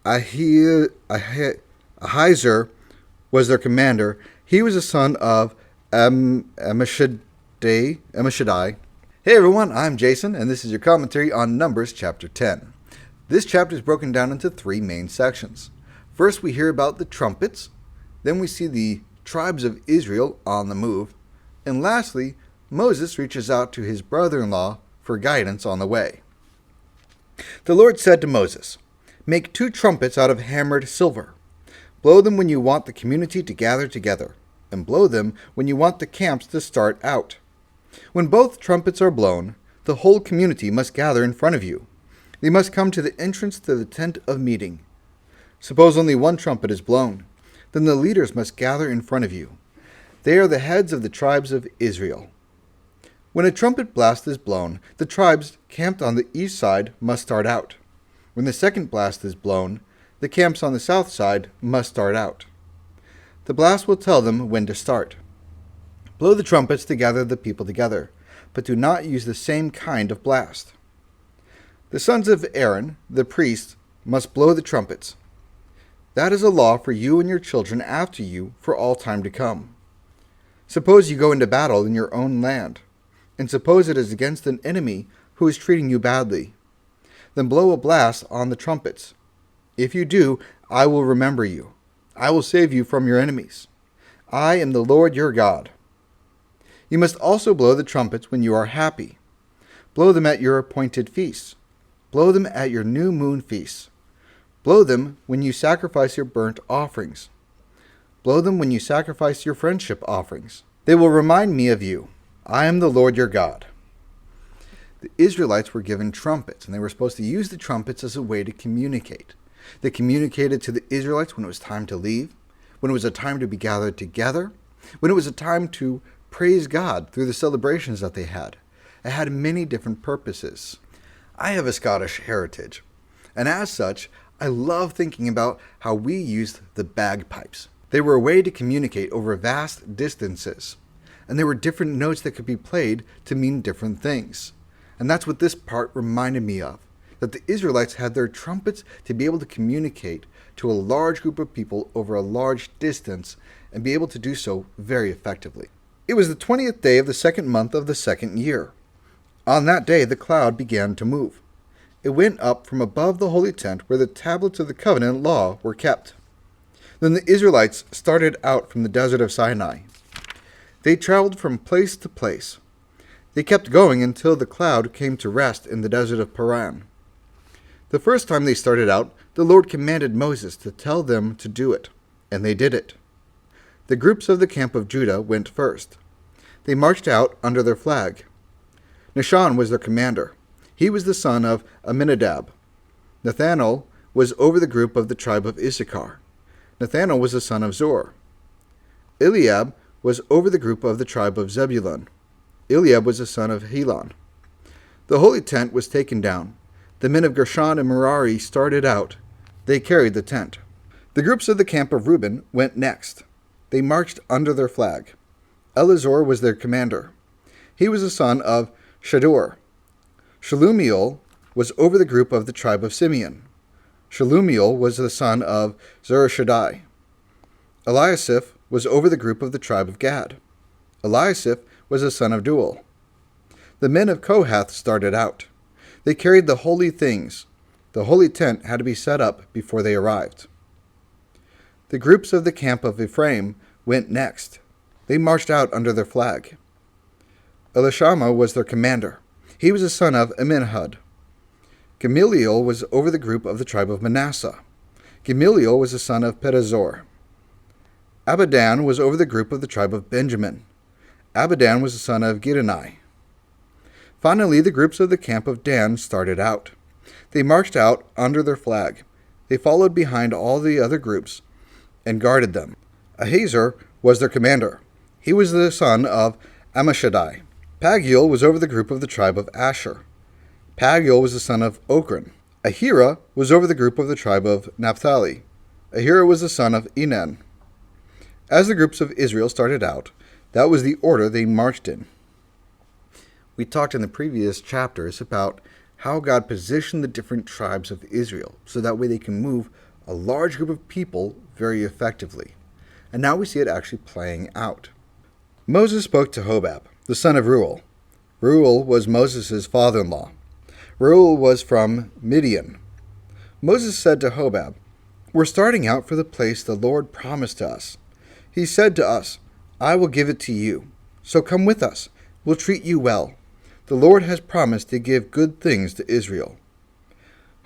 Ahiezer was their commander. He was the son of Ammishaddai. Hey everyone, I'm Jason, and this is your commentary on Numbers chapter 10. This chapter is broken down into three main sections. First, we hear about the trumpets. Then we see the tribes of Israel on the move. And lastly, Moses reaches out to his brother-in-law for guidance on the way. The Lord said to Moses, "Make 2 trumpets out of hammered silver. Blow them when you want the community to gather together, and blow them when you want the camps to start out. When both trumpets are blown, the whole community must gather in front of you. They must come to the entrance to the tent of meeting. Suppose only one trumpet is blown, then the leaders must gather in front of you. They are the heads of the tribes of Israel. When a trumpet blast is blown, the tribes camped on the east side must start out. When the second blast is blown, the camps on the south side must start out. The blast will tell them when to start. Blow the trumpets to gather the people together, but do not use the same kind of blast. The sons of Aaron, the priests, must blow the trumpets. That is a law for you and your children after you for all time to come. Suppose you go into battle in your own land, and suppose it is against an enemy who is treating you badly. Then blow a blast on the trumpets. If you do, I will remember you. I will save you from your enemies. I am the Lord your God. You must also blow the trumpets when you are happy. Blow them at your appointed feasts. Blow them at your new moon feasts. Blow them when you sacrifice your burnt offerings. Blow them when you sacrifice your friendship offerings. They will remind me of you. I am the Lord your God." The Israelites were given trumpets, and they were supposed to use the trumpets as a way to communicate. They communicated to the Israelites when it was time to leave, when it was a time to be gathered together, when it was a time to praise God through the celebrations that they had. It had many different purposes. I have a Scottish heritage, and as such, I love thinking about how we used the bagpipes. They were a way to communicate over vast distances, and there were different notes that could be played to mean different things. And that's what this part reminded me of, that the Israelites had their trumpets to be able to communicate to a large group of people over a large distance and be able to do so very effectively. It was the 20th day of the second month of the second year. On that day the cloud began to move. It went up from above the holy tent where the tablets of the covenant law were kept. Then the Israelites started out from the desert of Sinai. They traveled from place to place. They kept going until the cloud came to rest in the desert of Paran. The first time they started out, the Lord commanded Moses to tell them to do it, and they did it. The groups of the camp of Judah went first. They marched out under their flag. Nahshon was their commander. He was the son of Amminadab. Nathanael was over the group of the tribe of Issachar. Nathanael was the son of Zor. Eliab was over the group of the tribe of Zebulun. Eliab was the son of Helon. The holy tent was taken down. The men of Gershon and Merari started out. They carried the tent. The groups of the camp of Reuben went next. They marched under their flag. Elizur was their commander. He was the son of Shadur. Shelumiel was over the group of the tribe of Simeon. Shelumiel was the son of Zurishaddai. Eliasaph was over the group of the tribe of Gad. Eliasaph was the son of Duel. The men of Kohath started out. They carried the holy things. The holy tent had to be set up before they arrived. The groups of the camp of Ephraim went next. They marched out under their flag. Elishama was their commander. He was the son of Amminahud. Gamaliel was over the group of the tribe of Manasseh. Gamaliel was the son of Pedazur. Abidan was over the group of the tribe of Benjamin. Abidan was the son of Gidoni. Finally, the groups of the camp of Dan started out. They marched out under their flag. They followed behind all the other groups and guarded them. Ahiezer was their commander. He was the son of Ammishaddai. Pagiel was over the group of the tribe of Asher. Pagiel was the son of Ochran. Ahira was over the group of the tribe of Naphtali. Ahira was the son of Enan. As the groups of Israel started out, that was the order they marched in. We talked in the previous chapters about how God positioned the different tribes of Israel so that way they can move a large group of people very effectively. And now we see it actually playing out. Moses spoke to Hobab, the son of Reuel. Reuel was Moses' father-in-law. Reuel was from Midian. Moses said to Hobab, "We're starting out for the place the Lord promised to us. He said to us, 'I will give it to you. So come with us. We'll treat you well. The Lord has promised to give good things to Israel.'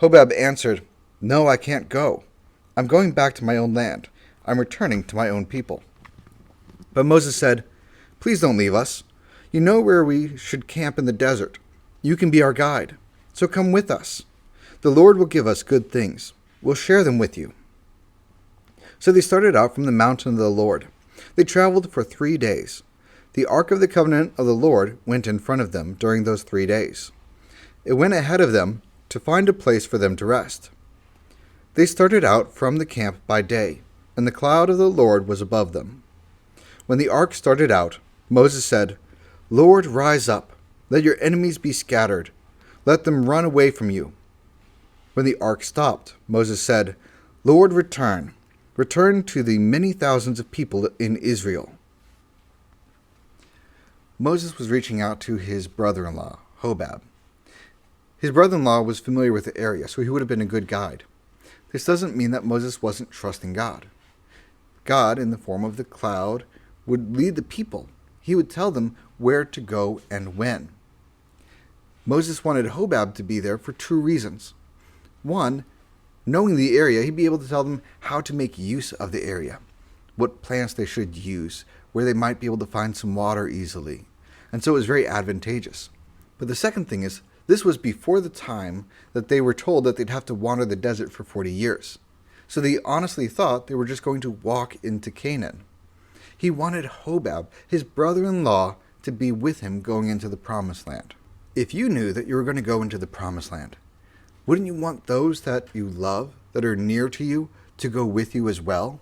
Hobab answered, 'No, I can't go. I'm going back to my own land. I'm returning to my own people.' But Moses said, 'Please don't leave us. You know where we should camp in the desert. You can be our guide. So come with us. The Lord will give us good things. We'll share them with you.' So they started out from the mountain of the Lord. They traveled for 3 days. The Ark of the Covenant of the Lord went in front of them during those 3 days. It went ahead of them to find a place for them to rest. They started out from the camp by day, and the cloud of the Lord was above them. When the ark started out, Moses said, 'Lord, rise up. Let your enemies be scattered. Let them run away from you.' When the ark stopped, Moses said, 'Lord, return. Return to the many thousands of people in Israel.'" Moses was reaching out to his brother-in-law, Hobab. His brother-in-law was familiar with the area, so he would have been a good guide. This doesn't mean that Moses wasn't trusting God. God, in the form of the cloud, would lead the people. He would tell them where to go and when. Moses wanted Hobab to be there for 2 reasons. One, knowing the area, he'd be able to tell them how to make use of the area, what plants they should use, where they might be able to find some water easily. And so it was very advantageous. But the second thing is, this was before the time that they were told that they'd have to wander the desert for 40 years. So they honestly thought they were just going to walk into Canaan. He wanted Hobab, his brother-in-law, to be with him going into the Promised Land. If you knew that you were going to go into the Promised Land, wouldn't you want those that you love, that are near to you, to go with you as well?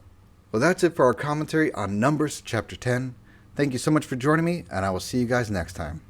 Well, that's it for our commentary on Numbers chapter 10. Thank you so much for joining me, and I will see you guys next time.